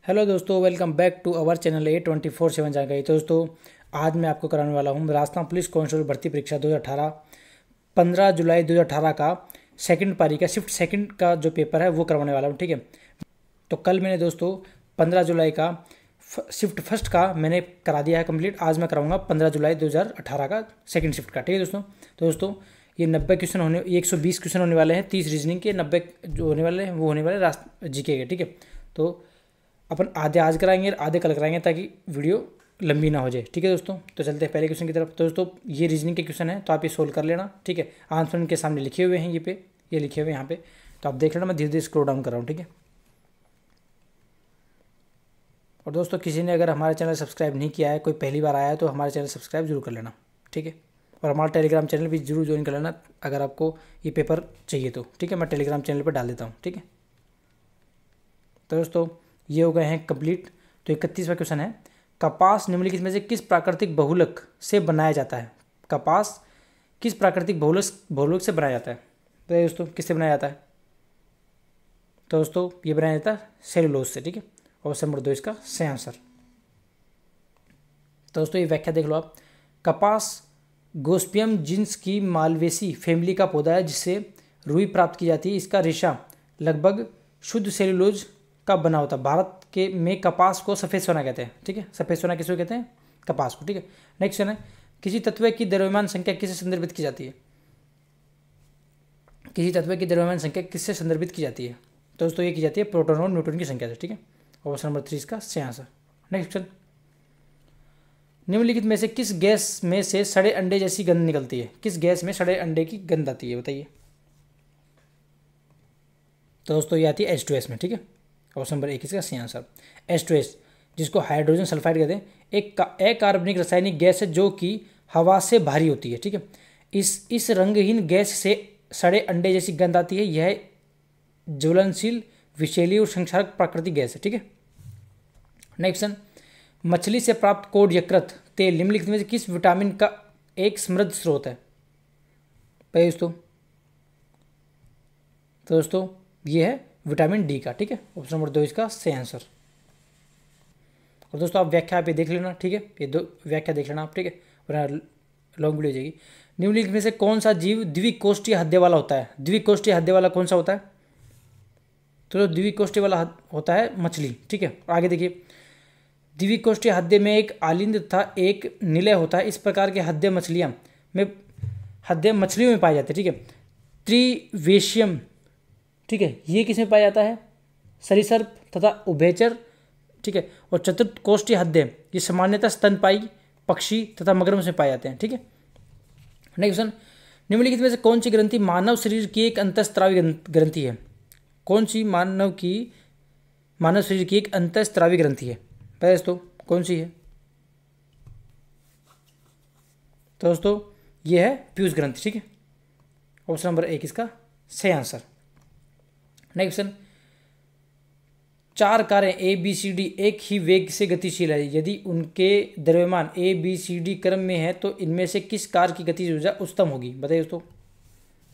Hello दोस्तों, welcome back to our channel A24/7 जानकारी। तो दोस्तों, आज मैं आपको कराने वाला हूँ राजस्थान पुलिस कांस्टेबल भर्ती परीक्षा 2018 15 जुलाई 2018 का सेकंड पारी का शिफ्ट सेकंड का जो पेपर है वो करवाने वाला हूँ। ठीक है, तो कल मैंने दोस्तों 15 जुलाई का शिफ्ट फर्स्ट का मैंने करा दिया है कंप्लीट। आज मैं कराऊंगा 15 जुलाई 2018 का सेकंड शिफ्ट का। ठीक है दोस्तों, ये 90 क्वेश्चन होने, 120 क्वेश्चन होने वाले हैं, 30 रीजनिंग के, 90 जो होने वाले हैं वो होने वाले राष्ट्र जीके के। ठीक है, तो अपन आधे आज कराएंगे और आधे कल कराएंगे ताकि वीडियो लंबी ना हो जाए। ठीक है दोस्तों, तो चलते हैं पहले क्वेश्चन की तरफ। तो दोस्तों, ये रीजनिंग के क्वेश्चन है तो आप ये सोल्व कर लेना। ठीक है, आंसर इनके सामने लिखे हुए हैं, ये लिखे हुए हैं यहाँ पे, तो आप देख लेना। मैं धीरे धीरे स्क्रॉल डाउन कर रहा हूँ। ठीक है, और दोस्तों, किसी ने अगर हमारा चैनल सब्सक्राइब नहीं किया है, कोई पहली बार आया है, तो हमारे चैनल सब्सक्राइब जरूर कर लेना। ठीक है, और हमारा टेलीग्राम चैनल भी जरूर ज्वाइन कर लेना अगर आपको ये पेपर चाहिए तो। ठीक है, मैं टेलीग्राम चैनल पर डाल देता हूँ। ठीक है, तो दोस्तों, ये हो गए हैं कंप्लीट। तो 31वां क्वेश्चन है, कपास निम्नलिखित में से किस प्राकृतिक बहुलक से बनाया जाता है? कपास किस प्राकृतिक बहुलक से बनाया जाता है? तो दोस्तों, किससे बनाया जाता है? तो दोस्तों, ये बनाया जाता है सेलुलोज से। ठीक है, ऑप्शन नंबर 2 इसका सही आंसर। तो दोस्तों, ये व्याख्या देख लो आप। कपास गोस्पियम जीन्स की मालवेसी फैमिली का पौधा है जिससे रुई प्राप्त की जाती है। इसका रेशा लगभग शुद्ध सेलुलोज का बना होता है। भारत के में कपास को सफ़ेद सोना कहते हैं। ठीक है, सफ़ेद सोना किसको कहते हैं? कपास को। ठीक है, नेक्स्ट है, किसी तत्व की द्रव्यमान संख्या किससे संदर्भित की जाती है? किसी तत्व की द्रव्यमान संख्या किससे संदर्भित की जाती है? तो दोस्तों, ये की जाती है प्रोटॉन और न्यूट्रॉन की संख्या से। ठीक है, ऑप्शन नंबर 3 इसका सही आंसर। नेक्स्ट क्वेश्चन, निम्नलिखित में से किस गैस में से सड़े अंडे जैसी गंध निकलती है? किस गैस में सड़े अंडे की गंध आती है, बताइए। तो दोस्तों, ये आती है H2S में। ठीक है, ऑप्शन नंबर 1 इसका सही आंसर। H2S, जिसको हाइड्रोजन सल्फाइड कहते हैं, एक अकार्बनिक रासायनिक गैस है जो कि हवा से भारी होती है। ठीक है, इस रंगहीन गैस से सड़े अंडे जैसी गंध आती है। यह ज्वलनशील, विषैली और संक्षारक प्राकृतिक गैस है। ठीक है, नेक्स्ट, मछली से प्राप्त कोड यकृत तेल निम्नलिखित में से किस विटामिन का एक समृद्ध स्रोत है? दोस्तों, ये है विटामिन डी का। ठीक है, ऑप्शन नंबर 2 इसका सही आंसर। और दोस्तों, आप व्याख्या पे देख लेना। ठीक है, ये 2 व्याख्या देख लेना आप। ठीक है, वरना लॉन्ग वीडियो हो जाएगी। निम्नलिखित में से कौन सा जीव द्विकोष्ठीय हृदय वाला होता है? द्विकोष्ठीय हृदय वाला कौन सा होता है? तो द्विकोष्ठीय वाला होता है मछली। ठीक है, आगे देखिए, द्विकोष्ठीय हृदय में एक आलिंद तथा एक निलय होता है। इस प्रकार के हृदय मछलियों में पाए जाते हैं। ठीक है, त्रिवेशियम। ठीक है, ये किसमें पाया जाता है? सरीसृप तथा उभयचर। ठीक है, और चतुर्थ कोष्ठीय हृदय ये सामान्यतः स्तनपायी पक्षी तथा मगरमच्छ में पाए जाते हैं। ठीक है, नेक्स्ट क्वेश्चन, निम्नलिखित में से कौन सी ग्रंथि मानव शरीर की एक अंतःस्रावी ग्रंथि है? कौन सी मानव शरीर की एक अंतःस्रावी ग्रंथि है? दोस्तों, कौन सी है? तो दोस्तों, ये है पीयूष ग्रंथि। ठीक है, ऑप्शन नंबर 1 इसका सही आंसर। नेक्स्ट क्वेश्चन, 4 कारें ABCD एक ही वेग से गतिशील है। यदि उनके द्रव्यमान ABCD क्रम में है तो इनमें से किस कार की गतिज ऊर्जा उच्चतम होगी? बताइए दोस्तों,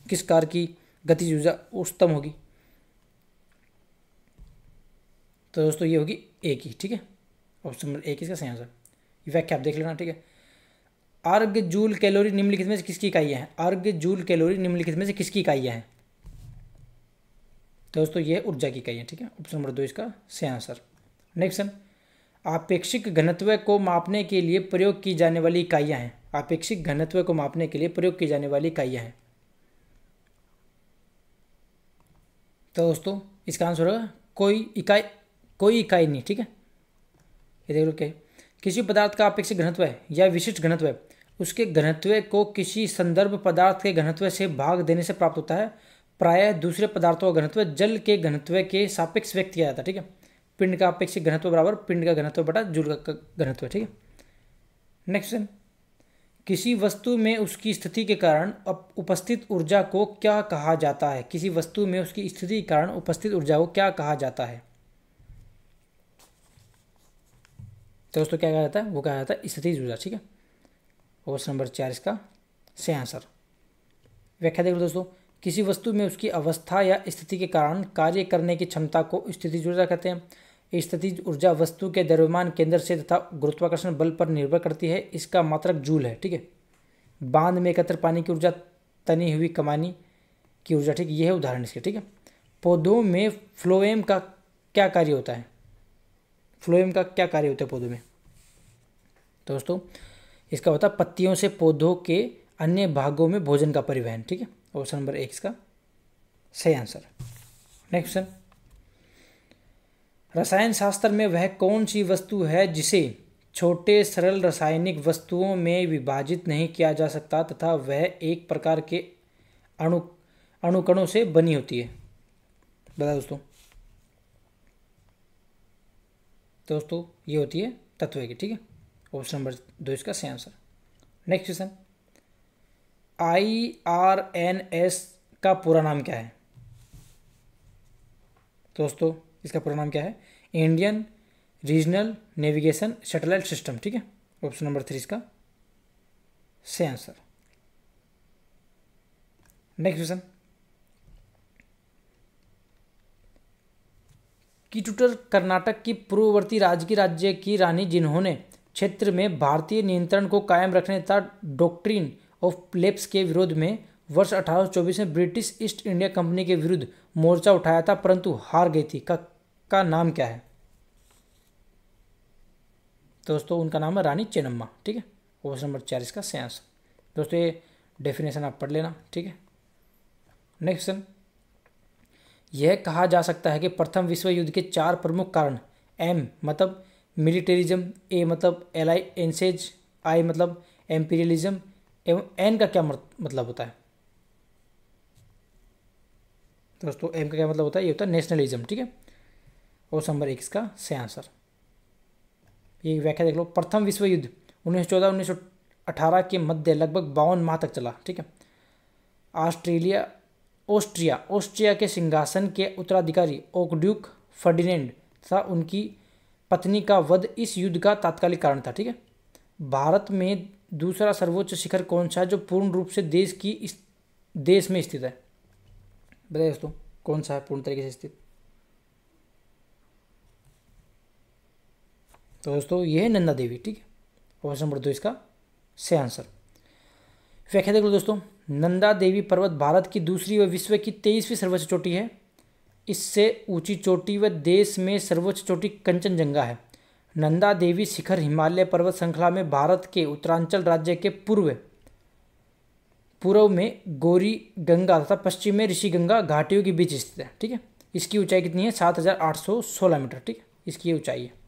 किस कार की गतिज ऊर्जा उच्चतम होगी? तो दोस्तों, ये होगी A की। ठीक है, ऑप्शन नंबर 1 इसका सही आंसर। व्याख्या आप देख लेना। ठीक है, अर्ग जूल कैलोरी निम्नलिखित में से किसकी इकाइयाँ हैं? अर्ग जूल कैलोरी निम्नलिखित में से किसकी इकाइयाँ हैं? तो दोस्तों, ये ऊर्जा की इकाई है। ठीक है, ऑप्शन नंबर 2 इसका सही आंसर। नेक्स्ट, आपेक्षिक घनत्व को मापने के लिए प्रयोग की जाने वाली इकाइयाँ हैं। आपेक्षिक घनत्व को मापने के लिए प्रयोग की जाने वाली इकाइयाँ हैं। तो दोस्तों, इसका आंसर होगा कोई इकाई नहीं। ठीक है, ये देख लो क्या, किसी पदार्थ का आपेक्षिक घनत्व है या विशिष्ट घनत्व है, उसके घनत्व को किसी संदर्भ पदार्थ के घनत्व से भाग देने से प्राप्त होता है। प्रायः दूसरे पदार्थों का घनत्व जल के घनत्व के सापेक्ष व्यक्त किया जाता है। ठीक है, पिंड का आपेक्षिक घनत्व बराबर पिंड का घनत्व बटा जूल का घनत्व। ठीक है, नेक्स्ट, किसी वस्तु में उसकी स्थिति के कारण उपस्थित ऊर्जा को क्या कहा जाता है? किसी वस्तु में उसकी स्थिति के कारण उपस्थित ऊर्जा को क्या कहा जाता है? तो दोस्तों, क्या कहा जाता है? वो कहा जाता है स्थितिज ऊर्जा। ठीक है, ऑप्शन नंबर 4 इसका सही आंसर। व्याख्या देख लो दोस्तों, किसी वस्तु में उसकी अवस्था या स्थिति के कारण कार्य करने की क्षमता को स्थितिज ऊर्जा कहते हैं। स्थितिज ऊर्जा वस्तु के द्रव्यमान केंद्र से तथा गुरुत्वाकर्षण बल पर निर्भर करती है। इसका मात्रक जूल है। ठीक है। बांध में एकत्र पानी की ऊर्जा, तनी हुई कमानी की ऊर्जा। ठीक, ये है उदाहरण इसके। ठीक है। पौधों में फ्लोएम का क्या कार्य होता है? फ्लोएम का क्या कार्य होता है पौधों में? दोस्तों इसका होता है पत्तियों से पौधों के अन्य भागों में भोजन का परिवहन। ठीक है। ऑप्शन नंबर 1 इसका सही आंसर। नेक्स्ट क्वेश्चन, रसायन शास्त्र में वह कौन सी वस्तु है जिसे छोटे सरल रासायनिक वस्तुओं में विभाजित नहीं किया जा सकता तथा वह एक प्रकार के अणुकणों से बनी होती है? बता दोस्तों। दोस्तों ये होती है तत्व की। ठीक है। ऑप्शन नंबर 2 इसका सही आंसर। नेक्स्ट क्वेश्चन, IRNS का पूरा नाम क्या है? दोस्तों इसका पूरा नाम क्या है? Indian regional navigation satellite system. ठीक है। ऑप्शन नंबर 3 इसका सही आंसर। नेक्स्ट क्वेश्चन, किटूटर कर्नाटक की पूर्ववर्ती राज्य की रानी जिन्होंने क्षेत्र में भारतीय नियंत्रण को कायम रखने तथा डॉक्ट्रिन ऑफ लेप्स के विरोध में वर्ष 1824 में ब्रिटिश ईस्ट इंडिया कंपनी के विरुद्ध मोर्चा उठाया था परंतु हार गई थी, का नाम क्या है? दोस्तों उनका नाम है रानी चेन्नम्मा। ठीक है। ऑप्शन नंबर 4 इसका सही आंसर। दोस्तों ये डेफिनेशन आप पढ़ लेना। ठीक है। नेक्स्ट क्वेश्चन, यह कहा जा सकता है कि प्रथम विश्व युद्ध के 4 प्रमुख कारण, एम मतलब मिलिटेरिज्म, ए मतलब एलाइंसेज, आई मतलब एम्पीरियलिज्म एवं एन का क्या मतलब होता है? दोस्तों एम का क्या मतलब होता है? ये होता है नेशनलिज्म। ठीक है। ऑप्शन नंबर 1 इसका सही आंसर। ये व्याख्या देख लो, प्रथम विश्व युद्ध 1914-1918 के मध्य लगभग 52 माह तक चला। ठीक है। ऑस्ट्रिया के सिंहासन के उत्तराधिकारी आर्कड्यूक फर्डिनेंड तथा उनकी पत्नी का वध इस युद्ध का तात्कालिक कारण था। ठीक है। भारत में दूसरा सर्वोच्च शिखर कौन सा है जो पूर्ण रूप से देश में स्थित है? बताइए दोस्तों कौन सा है पूर्ण तरीके से स्थित? तो दोस्तों ये है नंदा देवी। ठीक है। ऑप्शन नंबर 2 इसका सही आंसर। व्याख्या देख लो दोस्तों, नंदा देवी पर्वत भारत की दूसरी व विश्व की 23वीं सर्वोच्च चोटी है। इससे ऊंची चोटी व देश में सर्वोच्च चोटी कंचनजंगा है। नंदा देवी शिखर हिमालय पर्वत श्रृंखला में भारत के उत्तरांचल राज्य के पूर्व में गौरी गंगा तथा पश्चिम में ऋषिगंगा घाटियों के बीच स्थित है। ठीक है। इसकी ऊंचाई कितनी है? 7,816 मीटर। ठीक है। इसकी ये ऊंचाई है।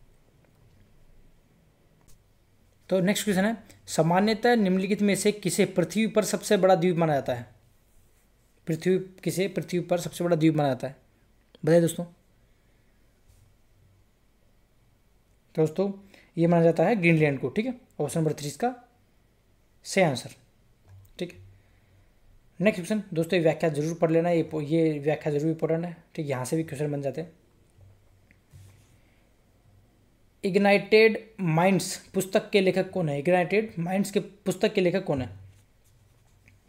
तो नेक्स्ट क्वेश्चन है, सामान्यतः निम्नलिखित में से किसे पृथ्वी पर सबसे बड़ा द्वीप माना जाता है? किसे पृथ्वी पर सबसे बड़ा द्वीप माना जाता है? बताइए दोस्तों। दोस्तों ये माना जाता है ग्रीनलैंड को। ठीक है। ऑप्शन नंबर 3 इसका सही आंसर। ठीक है। नेक्स्ट क्वेश्चन दोस्तों, ये व्याख्या जरूर पढ़ लेना, ये व्याख्या जरूर इंपॉर्टेंट है। ठीक, यहाँ से भी क्वेश्चन बन जाते हैं। इग्नाइटेड माइंड्स पुस्तक के लेखक कौन है? इग्नाइटेड माइंड्स के पुस्तक के लेखक कौन है?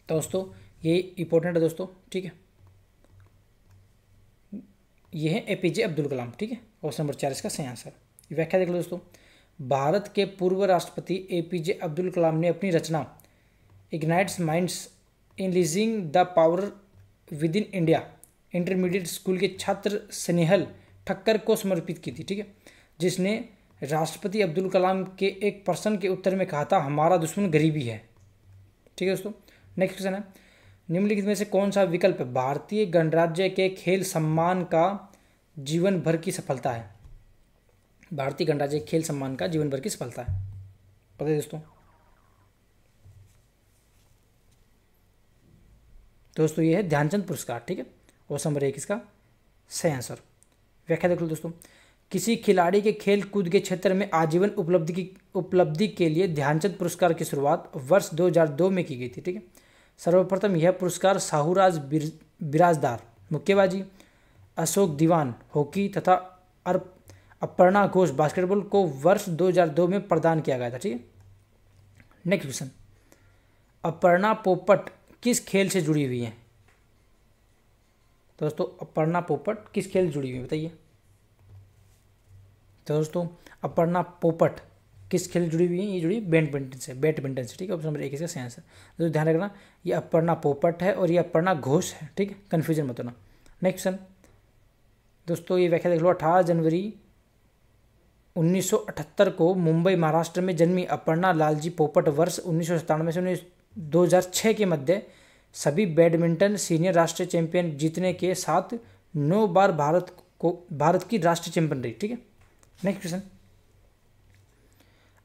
दोस्तों ये इंपॉर्टेंट है दोस्तों। ठीक है। ये है APJ अब्दुल कलाम। ठीक है। ऑप्शन नंबर 4 इसका सही आंसर। व्याख्या देख लो दोस्तों, भारत के पूर्व राष्ट्रपति APJ अब्दुल कलाम ने अपनी रचना ignited minds unleashing the power within India intermediate school के छात्र स्नेहल ठक्कर को समर्पित की थी। ठीक है। जिसने राष्ट्रपति अब्दुल कलाम के एक प्रश्न के उत्तर में कहा था, हमारा दुश्मन गरीबी है। ठीक है दोस्तों। नेक्स्ट क्वेश्चन है, निम्नलिखित में से कौन सा विकल्प भारतीय गणराज्य के खेल सम्मान का जीवन भर की सफलता है? भारतीय गणराज्य खेल सम्मान का जीवन भर की सफलता है, पता है दोस्तों? दोस्तों ये है ध्यानचंद पुरस्कार। ठीक है। ऑप्शन नंबर 1 इसका सही आंसर। व्याख्या देख लो दोस्तों, किसी खिलाड़ी के खेल कूद के क्षेत्र में आजीवन उपलब्धि के लिए ध्यानचंद पुरस्कार की शुरुआत वर्ष 2002 में की गई थी। ठीक है। सर्वप्रथम यह पुरस्कार साहूराज बिराजदार मुक्केबाजी, अशोक दीवान हॉकी तथा अपर्णा घोष बास्केटबॉल को वर्ष 2002 में प्रदान किया गया था। ठीक है। नेक्स्ट क्वेश्चन, अपर्णा पोपट किस खेल से जुड़ी हुई हैं? दोस्तों अपर्णा पोपट किस खेल से जुड़ी हुई है बताइए? तो दोस्तों अपर्णा पोपट किस खेल जुड़ी हुई है? ये जुड़ी बैडमिंटन से, बैडमिंटन से, ठीक है। ऑप्शन नंबर 1 इसका सही आंसर। तो ध्यान रखना ये अपर्णा पोपट है और ये अपर्णा घोष है, ठीक है, कन्फ्यूजन मत होना। नेक्स्ट क्वेश्चन दोस्तों, ये व्याख्या देख लो। 18 जनवरी 1978 को मुंबई महाराष्ट्र में जन्मी अपर्णा लालजी पोपट वर्ष 1997 से 2006 के मध्य सभी बैडमिंटन सीनियर राष्ट्रीय चैंपियन जीतने के साथ 9 बार भारत की राष्ट्रीय चैंपियन रही, ठीक है। नेक्स्ट क्वेश्चन,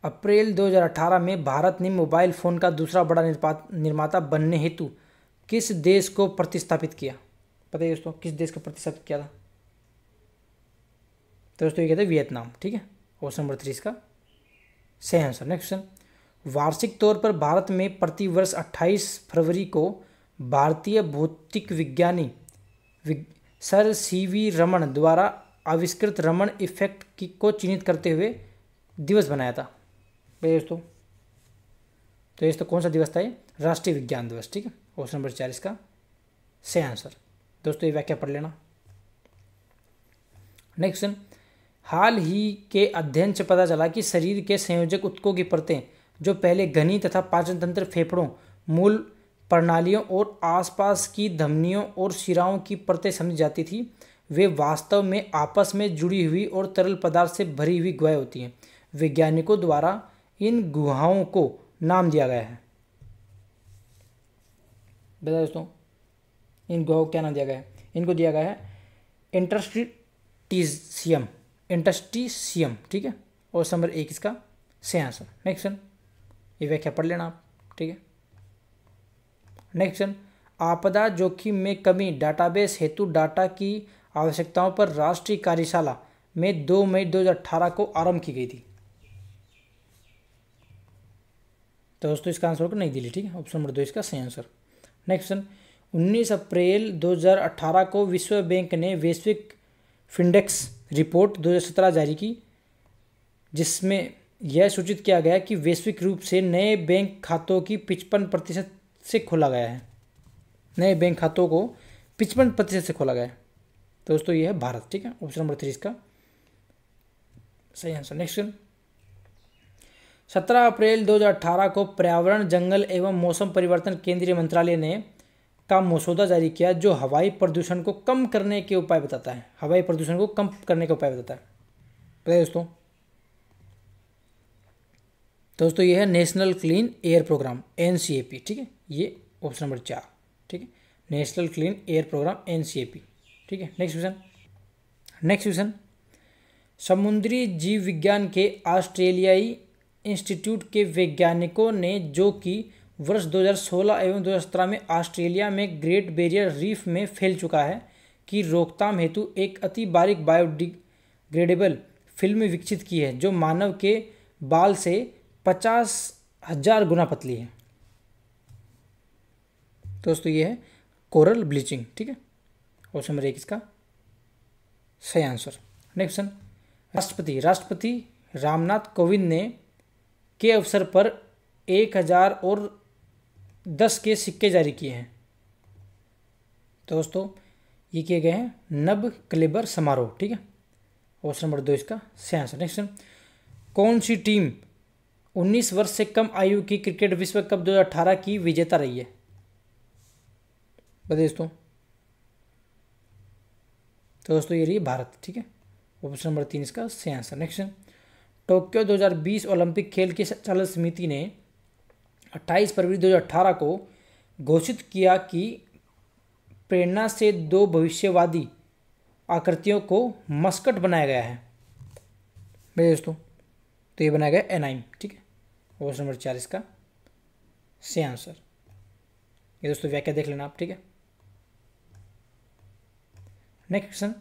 अप्रैल 2018 में भारत ने मोबाइल फ़ोन का दूसरा बड़ा निर्माता बनने हेतु किस देश को प्रतिस्थापित किया? पता है दोस्तों किस देश को प्रतिस्थापित किया था? तो दोस्तों ये कहते हैं वियतनाम, ठीक है। ऑप्शन नंबर 3 इसका सही आंसर। नेक्स्ट क्वेश्चन, वार्षिक तौर पर भारत में प्रतिवर्ष 28 फरवरी को भारतीय भौतिक विज्ञानी सर सीवी रमन द्वारा आविष्कृत रमन इफेक्ट को चिन्हित करते हुए दिवस बनाया था दोस्तों। तो ये तो कौन सा दिवस था? ये राष्ट्रीय विज्ञान दिवस, ठीक है। ऑप्शन नंबर 4 इसका सही आंसर। दोस्तों ये व्याख्या पढ़ लेना। नेक्स्ट क्वेश्चन, हाल ही के अध्ययन से पता चला कि शरीर के संयोजक ऊतकों की परतें जो पहले घनी तथा पाचन तंत्र, फेफड़ों, मूल प्रणालियों और आसपास की धमनियों और शिराओं की परतें समझी जाती थी, वे वास्तव में आपस में जुड़ी हुई और तरल पदार्थ से भरी हुई गुहाएं होती हैं। वैज्ञानिकों द्वारा इन गुहाओं को नाम दिया गया है। बता दोस्तों इन गुहाओं को क्या नाम दिया गया है? इनको दिया गया है इंटरस्टिशियम, ठीक है। और नंबर 1 इसका सही आंसर। नेक्स्ट क्वेश्चन, ये व्याख्या पढ़ लेना आप, ठीक है। नेक्स्ट क्वेश्चन, आपदा जोखिम में कमी डाटाबेस हेतु डाटा की आवश्यकताओं पर राष्ट्रीय कार्यशाला में 2 मई 2018 को आरंभ की गई थी। तो दोस्तों इसका आंसर होगा नई दिल्ली, ठीक है। ऑप्शन नंबर 2 इसका सही आंसर। नेक्स्ट क्वेश्चन, 19 अप्रैल 2018 को विश्व बैंक ने वैश्विक फिंडेक्स रिपोर्ट 2017 जारी की, जिसमें यह सूचित किया गया कि वैश्विक रूप से नए बैंक खातों की 55% से खोला गया है। नए बैंक खातों को 55% से खोला गया है। तो दोस्तों ये है भारत, ठीक है। ऑप्शन नंबर 3 इसका सही आंसर। नेक्स्ट क्वेश्चन, 17 अप्रैल 2018 को पर्यावरण, जंगल एवं मौसम परिवर्तन केंद्रीय मंत्रालय ने का मसौदा जारी किया जो हवाई प्रदूषण को कम करने के उपाय बताता है। हवाई प्रदूषण को कम करने का उपाय बताता है, पता है दोस्तों? दोस्तों ये है national clean air programme NCAP, ठीक है। ये ऑप्शन नंबर 4, ठीक है। National clean air programme NCAP, ठीक है। नेक्स्ट क्वेश्चन, समुद्री जीव विज्ञान के ऑस्ट्रेलियाई इंस्टीट्यूट के वैज्ञानिकों ने जो कि वर्ष 2016 एवं 2017 में ऑस्ट्रेलिया में ग्रेट बैरियर रीफ में फैल चुका है की रोकथाम हेतु एक अति बारीक बायोडिग्रेडेबल फिल्म विकसित की है जो मानव के बाल से 50,000 गुना पतली है। दोस्तों ये है कोरल ब्लीचिंग, ठीक है। ऑप्शन नंबर 1 इसका सही आंसर। नेक्स्ट क्वेश्चन, राष्ट्रपति रामनाथ कोविंद ने के अवसर पर 1000 और 10 के सिक्के जारी किए हैं। दोस्तों ये किए गए हैं नब क्लेबर समारोह, ठीक है। ऑप्शन नंबर 2 इसका सही आंसर। नेक्स्ट, कौन सी टीम 19 वर्ष से कम आयु की क्रिकेट विश्व कप 2018 की विजेता रही है? बताइए दोस्तों। तो दोस्तों ये रही भारत, ठीक है। ऑप्शन नंबर 3 इसका सही आंसर। नेक्स्ट, टोक्यो 2020 ओलंपिक खेल की संचालन समिति ने 28 फरवरी 2018 को घोषित किया कि प्रेरणा से 2 भविष्यवादी आकृतियों को मस्कट बनाया गया है। मेरे दोस्तों तो ये बनाया गया एनाइम, ठीक है। ऑप्शन नंबर 4 इसका सही आंसर। ये दोस्तों व्याख्या देख लेना आप, ठीक है। नेक्स्ट क्वेश्चन,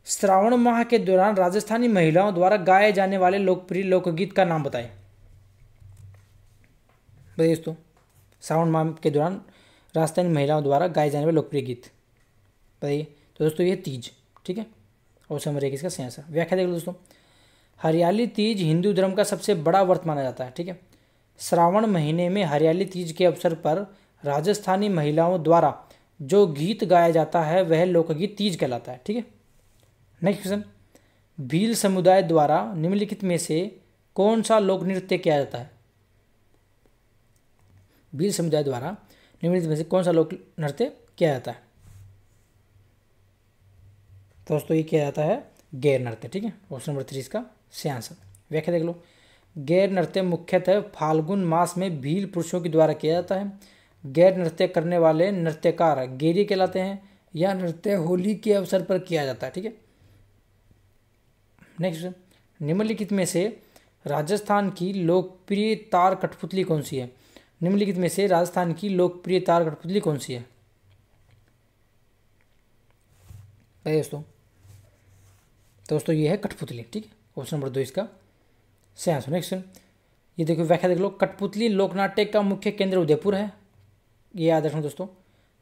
श्रावण माह के दौरान राजस्थानी महिलाओं द्वारा गाए जाने वाले लोकप्रिय लोकगीत का नाम बताएं। बताइए दोस्तों, श्रावण माह के दौरान राजस्थानी महिलाओं द्वारा गाए जाने वाले लोकप्रिय गीत बताइए। तो दोस्तों ये तीज, ठीक है। ऑप्शन नंबर 1 इसका सही आंसर। व्याख्या देख लो दोस्तों, हरियाली तीज हिंदू धर्म का सबसे बड़ा व्रत माना जाता है, ठीक है। श्रावण महीने में हरियाली तीज के अवसर पर राजस्थानी महिलाओं द्वारा जो गीत गाया जाता है वह लोकगीत तीज कहलाता है, ठीक है। नेक्स्ट क्वेश्चन, भील समुदाय द्वारा निम्नलिखित में से कौन सा लोक नृत्य किया जाता है? भील समुदाय द्वारा निम्नलिखित में से कौन सा लोक नृत्य किया जाता है? दोस्तों ये किया जाता है गैर नृत्य। ठीक है, ऑप्शन नंबर 3 इसका सही आंसर। व्याख्या देख लो। गैर नृत्य मुख्यतः फाल्गुन मास में भील पुरुषों के द्वारा किया जाता है। गैर नृत्य करने वाले नृत्यकार गेरी कहलाते हैं। यह नृत्य होली के अवसर पर किया जाता है। ठीक है, नेक्स्ट, निम्नलिखित में से राजस्थान की लोकप्रिय तार कठपुतली कौन सी है? निम्नलिखित में से राजस्थान की लोकप्रिय तार कठपुतली कौन सी है दोस्तों ये है कठपुतली। ठीक है, ऑप्शन नंबर 2 इसका सही आंसर। नेक्स्ट, ये देखो व्याख्या देख लो। कठपुतली लोकनाट्य का मुख्य केंद्र उदयपुर है। ये याद रखना दोस्तों,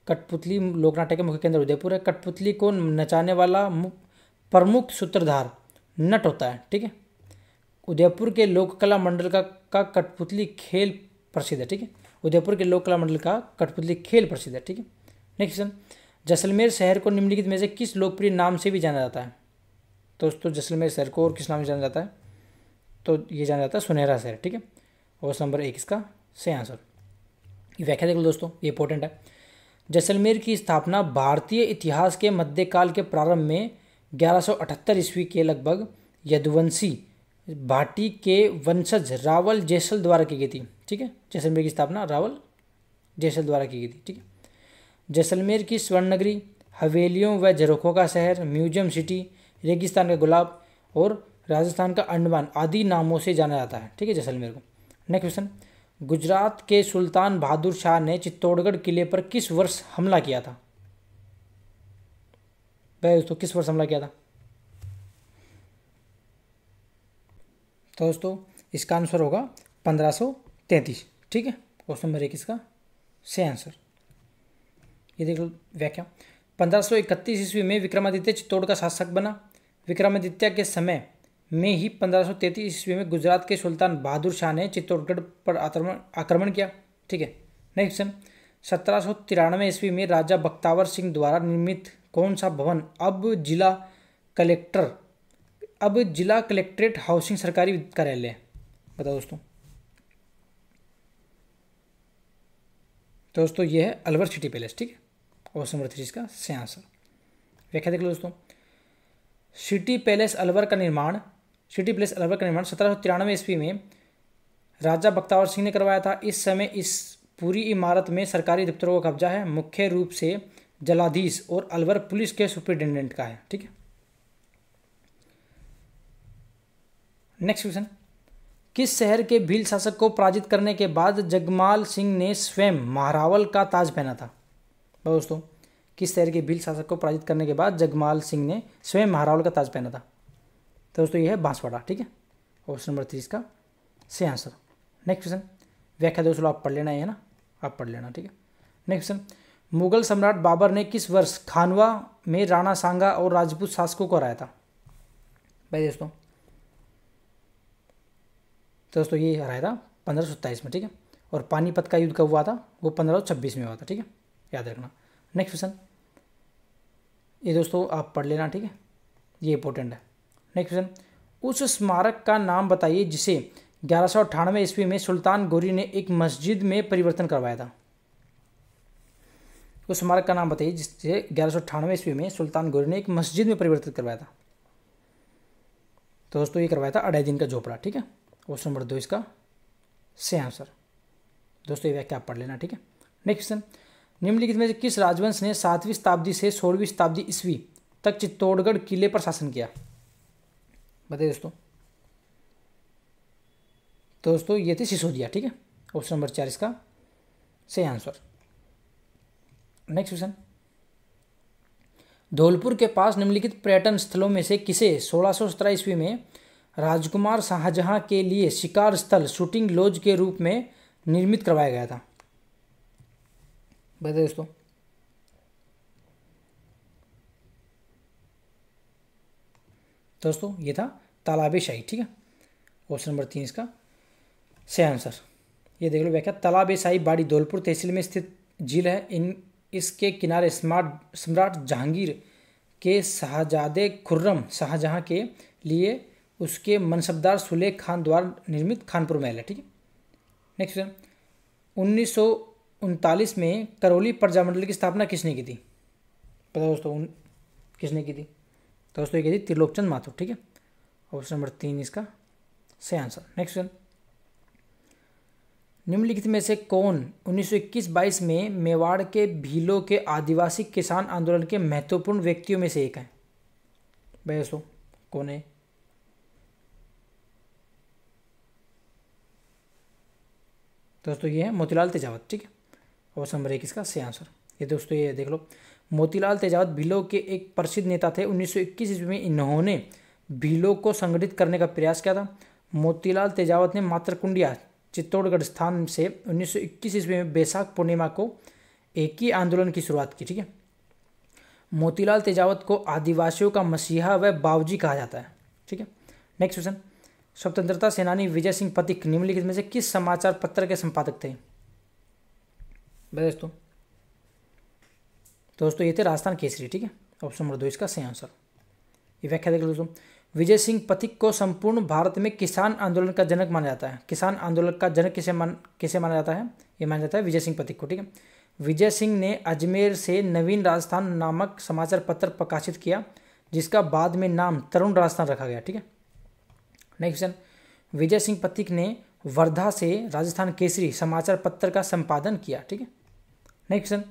कठपुतली लोकनाट्य का मुख्य केंद्र उदयपुर है। कठपुतली को नचाने वाला प्रमुख सूत्रधार नट होता है। ठीक है, उदयपुर के लोक कला मंडल का कठपुतली खेल प्रसिद्ध है। ठीक है, उदयपुर के लोक कला मंडल का कठपुतली खेल प्रसिद्ध है। ठीक है, नेक्स्ट, जैसलमेर शहर को निम्नलिखित में से किस लोकप्रिय नाम से भी जाना जाता है? दोस्तों जैसलमेर शहर को और किस नाम से जाना जाता है? तो ये जाना जाता है सुनहरा शहर। ठीक है, ऑप्शन नंबर 1 इसका सही आंसर। ये व्याख्या देख लो दोस्तों, ये इंपॉर्टेंट है। जैसलमेर की स्थापना भारतीय इतिहास के मध्यकाल के प्रारंभ में 1178 ईस्वी के लगभग यदुवंशी भाटी के वंशज रावल जैसल द्वारा की गई थी। ठीक है, जैसलमेर की स्थापना रावल जैसल द्वारा की गई थी। ठीक है, जैसलमेर की स्वर्णनगरी, हवेलियों व झरोखों का शहर, म्यूजियम सिटी, रेगिस्तान का गुलाब और राजस्थान का अंडमान आदि नामों से जाना जाता है। ठीक है, जैसलमेर को। नेक्स्ट क्वेश्चन, गुजरात के सुल्तान बहादुर शाह ने चित्तौड़गढ़ किले पर किस वर्ष हमला किया था? भाई दोस्तों किस वर्ष हमला किया था? तो दोस्तों इसका आंसर होगा 1533। ठीक है, ऑप्शन नंबर 1 इसका सही आंसर। ये देख लो व्याख्या। 1531 ईस्वी में विक्रमादित्य चित्तौड़ का शासक बना। विक्रमादित्य के समय में ही 1533 ईस्वी में गुजरात के सुल्तान बहादुर शाह ने चित्तौड़गढ़ पर आक्रमण किया। ठीक है, नेक्स्ट क्वेश्चन, 1793 ईस्वी में राजा बख्तावर सिंह द्वारा निर्मित कौन सा भवन अब जिला कलेक्ट्रेट हाउसिंग सरकारी कार्यालय है? बताओ दोस्तों ये है अलवर सिटी पैलेस। ठीक है, ऑप्शन नंबर 3 इसका सही आंसर। व्याख्या देख लो दोस्तों। सिटी पैलेस अलवर का निर्माण 1793 ईस्वी में राजा बख्तावर सिंह ने करवाया था। इस समय इस पूरी इमारत में सरकारी दफ्तरों का कब्जा है। मुख्य रूप से जलाधीश और अलवर पुलिस के सुपरिटेंडेंट का है। ठीक है, नेक्स्ट क्वेश्चन, किस शहर के भील शासक को पराजित करने के बाद जगमाल सिंह ने स्वयं महारावल का ताज पहना था? दोस्तों किस शहर के भील शासक को पराजित करने के बाद जगमाल सिंह ने स्वयं महारावल का ताज पहना था? तो दोस्तों ये है बांसवाड़ा। ठीक है, ऑप्शन नंबर 3 का सही आंसर। नेक्स्ट क्वेश्चन, व्याख्या दोस्तों आप पढ़ लेना है ना, आप पढ़ लेना। ठीक है, नेक्स्ट क्वेश्चन, मुगल सम्राट बाबर ने किस वर्ष खानवा में राणा सांगा और राजपूत शासकों को हराया था? भाई दोस्तों ये हराया था 1527 में। ठीक है, और पानीपत का युद्ध कब हुआ था? वो 1526 में हुआ था। ठीक है, याद रखना। नेक्स्ट क्वेश्चन, ये दोस्तों आप पढ़ लेना। ठीक है, ये इंपॉर्टेंट है। नेक्स्ट क्वेश्चन, उस स्मारक का नाम बताइए जिसे 1198 ईस्वी में सुल्तान गोरी ने एक मस्जिद में परिवर्तन करवाया था। उस स्मारक का नाम बताइए जिसे 1198 ईस्वी में सुल्तान गोरी ने एक मस्जिद में परिवर्तित करवाया था। तो दोस्तों ये करवाया था अलाउद्दीन का झोपड़ा। ठीक है, ऑप्शन नंबर 2 इसका सही आंसर। दोस्तों ये व्याख्या आप पढ़ लेना। ठीक है, नेक्स्ट क्वेश्चन, निम्नलिखित में से किस राजवंश ने 7वीं शताब्दी से 16वीं शताब्दी ईस्वी तक चित्तौड़गढ़ किले पर शासन किया? बताइए दोस्तों ये थी सिसोदिया। ठीक है, ऑप्शन नंबर 4 इसका सही आंसर। नेक्स्ट क्वेश्चन, धौलपुर के पास निम्नलिखित पर्यटन स्थलों में से किसे 1617 ईस्वी में राजकुमार शाहजहां के लिए शिकार स्थल शूटिंग लॉज के रूप में निर्मित करवाया गया था? बताइए दोस्तों ये था तालाबे शाही। ठीक है, ऑप्शन नंबर 3 इसका सही आंसर। ये देख लो व्याख्या। तालाबे शाही बाड़ी धौलपुर तहसील में स्थित झील है। इसके किनारे सम्राट जहांगीर के शाहजादे खुर्रम शाहजहां के लिए उसके मनसबदार सुलेख खान द्वारा निर्मित खानपुर महल है। ठीक है। नेक्स्ट क्वेश्चन, 1939 में करौली प्रजामंडल की स्थापना किसने की थी? पता दोस्तों किसने की थी? तो दोस्तों ये की थी त्रिलोकचंद माथुर। ठीक है। ऑप्शन नंबर 3 इसका सही आंसर। नेक्स्ट क्वेश्चन, निम्नलिखित में से कौन 1921-22 में मेवाड़ के भीलों के आदिवासी किसान आंदोलन के महत्वपूर्ण व्यक्तियों में से एक है? भाई दोस्तों कौन है? दोस्तों ये है मोतीलाल तेजावत। ठीक है। ऑप्शन नंबर 1 इसका सही आंसर। ये दोस्तों ये देख लो, मोतीलाल तेजावत भीलों के एक प्रसिद्ध नेता थे। 1921 ईस्वी में इन्होंने भीलों को संगठित करने का प्रयास किया था। मोतीलाल तेजावत ने मातरकुंडिया चित्तौड़गढ़ स्थान से 1921 ईस्वी में बैसाख पूर्णिमा को एक ही आंदोलन की शुरुआत की। ठीक है। मोतीलाल तेजावत को आदिवासियों का मसीहा व बावजी कहा जाता है। ठीक है। नेक्स्ट क्वेश्चन, स्वतंत्रता सेनानी विजय सिंह पथिक निम्नलिखित में से किस समाचार पत्र के संपादक थे? दोस्तों ये थे राजस्थान केसरी। ठीक है। ऑप्शन नंबर 2 इसका सही आंसर। ये व्याख्या देख लो दोस्तों, विजय सिंह पथिक को संपूर्ण भारत में किसान आंदोलन का जनक माना जाता है। किसान आंदोलन का जनक किसे माना जाता है? ये माना जाता है विजय सिंह पथिक को। ठीक है। विजय सिंह ने अजमेर से नवीन राजस्थान नामक समाचार पत्र प्रकाशित किया, जिसका बाद में नाम तरुण राजस्थान रखा गया। ठीक है। नेक्स्ट क्वेश्चन, विजय सिंह पथिक ने वर्धा से राजस्थान केसरी समाचार पत्र का संपादन किया। ठीक है। नेक्स्ट क्वेश्चन,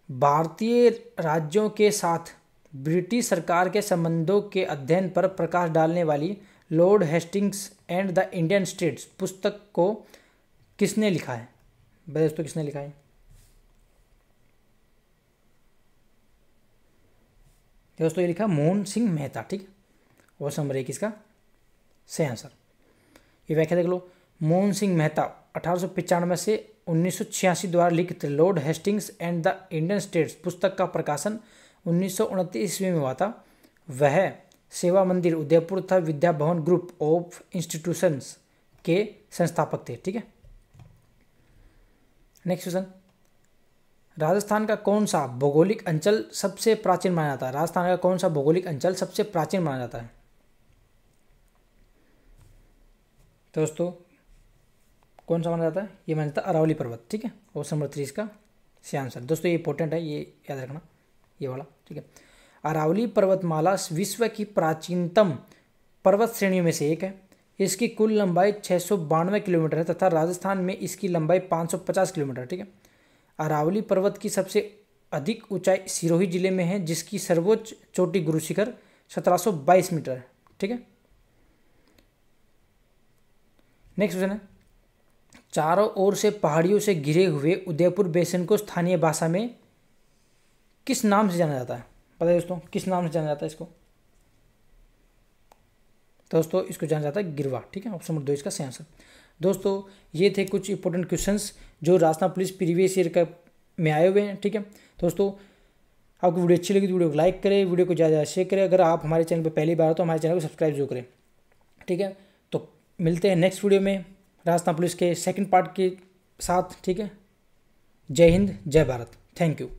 भारतीय राज्यों के साथ ब्रिटिश सरकार के संबंधों के अध्ययन पर प्रकाश डालने वाली Lord Hastings and the Indian states पुस्तक को किसने लिखा है? दोस्तों किसने लिखा है? दोस्तों ये लिखा मोहन सिंह मेहता। ठीक है। ऑप्शन नंबर 1 इसका सही आंसर। ये व्याख्या देख लो, मोहन सिंह मेहता 1895 से 1986 द्वारा लिखित Lord Hastings and the Indian states पुस्तक का प्रकाशन 1929 ईस्वी में हुआ था। वह सेवा मंदिर उदयपुर तथा Vidya Bhavan group of institutions के संस्थापक थे। ठीक है। नेक्स्ट क्वेश्चन, राजस्थान का कौन सा भौगोलिक अंचल सबसे प्राचीन माना जाता है? राजस्थान का कौन सा भौगोलिक अंचल सबसे प्राचीन माना जाता है? दोस्तों कौन सा माना जाता है? ये माना जाता है अरावली पर्वत। ठीक है। ऑप्शन नंबर 3 इसका सही आंसर। दोस्तों ये इंपॉर्टेंट है, ये याद रखना, ये वाला। ठीक है। अरावली पर्वतमाला विश्व की प्राचीनतम पर्वत श्रेणियों में से एक है। इसकी कुल लंबाई 692 किलोमीटर है तथा राजस्थान में इसकी लंबाई 550 किलोमीटर। ठीक है। अरावली पर्वत की सबसे अधिक ऊंचाई सिरोही जिले में है, जिसकी सर्वोच्च चोटी गुरु शिखर 1722 मीटर है। ठीक है। नेक्स्ट क्वेश्चन है, चारों ओर से पहाड़ियों से घिरे हुए उदयपुर बेसिन को स्थानीय भाषा में किस नाम से जाना जाता है? पता है दोस्तों किस नाम से जाना जाता है इसको? दोस्तों इसको जाना जाता है गिरवा। ठीक है। ऑप्शन नंबर 2 इसका सही आंसर। दोस्तों ये थे कुछ इंपॉर्टेंट क्वेश्चंस जो राजस्थान पुलिस प्रीवियस ईयर का में आए हुए हैं। ठीक है। दोस्तों आपको वीडियो अच्छी लगी तो वीडियो को लाइक करें, वीडियो को ज़्यादा शेयर करें। अगर आप हमारे चैनल पर पहली बार हो तो हमारे चैनल को सब्सक्राइब जरूर करें। ठीक है। तो मिलते हैं नेक्स्ट वीडियो में राजस्थान पुलिस के सेकंड पार्ट के साथ। ठीक है। जय हिंद, जय भारत। Thank you.